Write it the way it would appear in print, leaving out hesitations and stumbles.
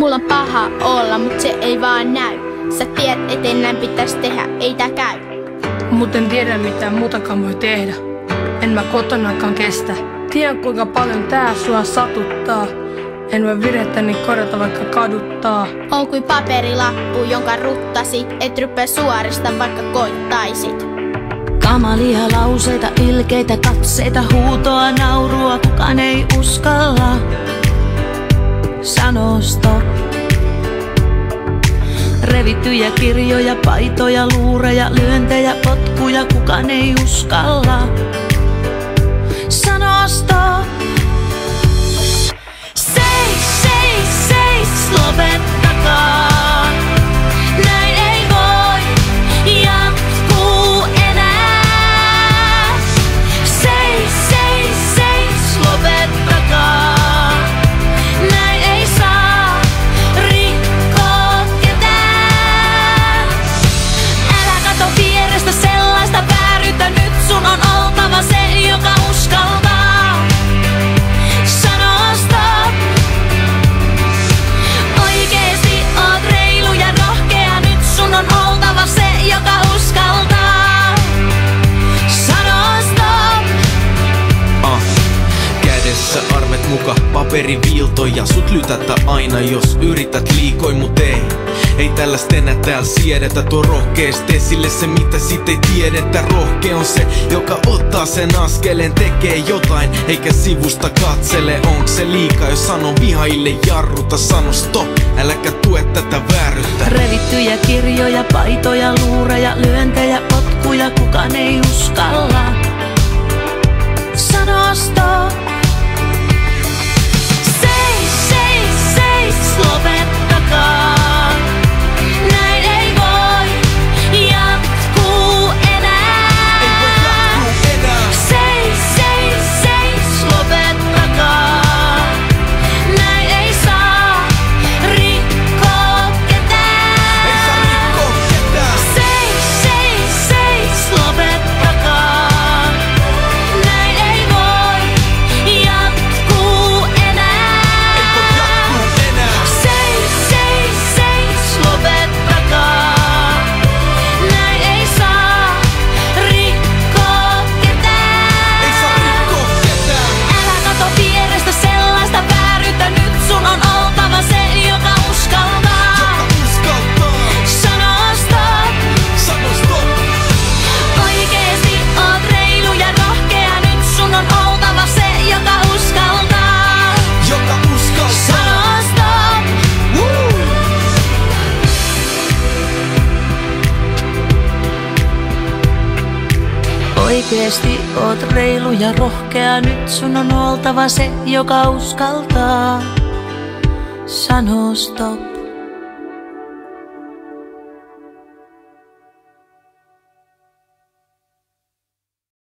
Mulla on paha olla, mut se ei vaan näy. Sä tiedät, ettei näin pitäis tehdä, ei tää käy. Mut en tiedä mitään muutakaan voi tehdä. En mä kotonakaan kestä. Tiedän kuinka paljon tää sua satuttaa. En voi virettäni korjata vaikka kaduttaa. On kuin paperilappu, jonka ruttasit. Et ryppää suorista vaikka koittaisit. Kamalia lauseita, ilkeitä katseita, huutoa, naurua, kukaan ei uskalla sanoo stop. Revittyjä kirjoja, paitoja, luureja, lyöntejä, potkuja, kukaan ei uskalla sanoo stop. Seis, seis, seis, lopettakaa. Näin ei voi jatkuu enää. Seis, seis, seis, lopettakaa. Näin ei saa rikkoa ketään. Älä kato vierestä sellaista vääryyttä. Nyt sun on oltava se, joka uskaltaa sanoa stop. Oikeesti oot reilu ja rohkea. Nyt sun on oltava se, joka uskaltaa sanoa stop. Kädessä armet muka paperiviiltoja. Sut lytätä aina jos yrität liikoin, mut ei tällaista enää täällä siedetä. Tuo rohkeest esille se mitä sit ei tiedetä. Rohkea on se, joka ottaa sen askeleen, tekee jotain eikä sivusta katsele. Onks se liikaa jos sanon vihaille jarruta? Sano stop, äläkä tue tätä vääryyttä. Revittyjä kirjoja, paitoja, luureja, lyöntejä, potkuja, kukaan ei uskalla sanoa stop. Seis, seis, seis, lopettakaa. Näin ei voi jatkuu enää. Seis, seis, seis, lopettakaa. Näin ei saa rikkoa ketään. Seis, seis, seis, lopettakaa. Näin ei voi jatkuu enää. Seis, seis, seis, lopettakaa. Näin ei saa rikkoa ketään. Älä kato vierestä sellaista vääryyttä. Nyt sun on oltava se, joka uskaltaa sanoa stop. Oikeesti oot reilu ja rohkea. Nyt sun on oltava se, joka uskaltaa sanoa stop. Oikeesti oot reilu ja rohkea. Nyt sun on oltava se, joka uskaltaa sanoa stop.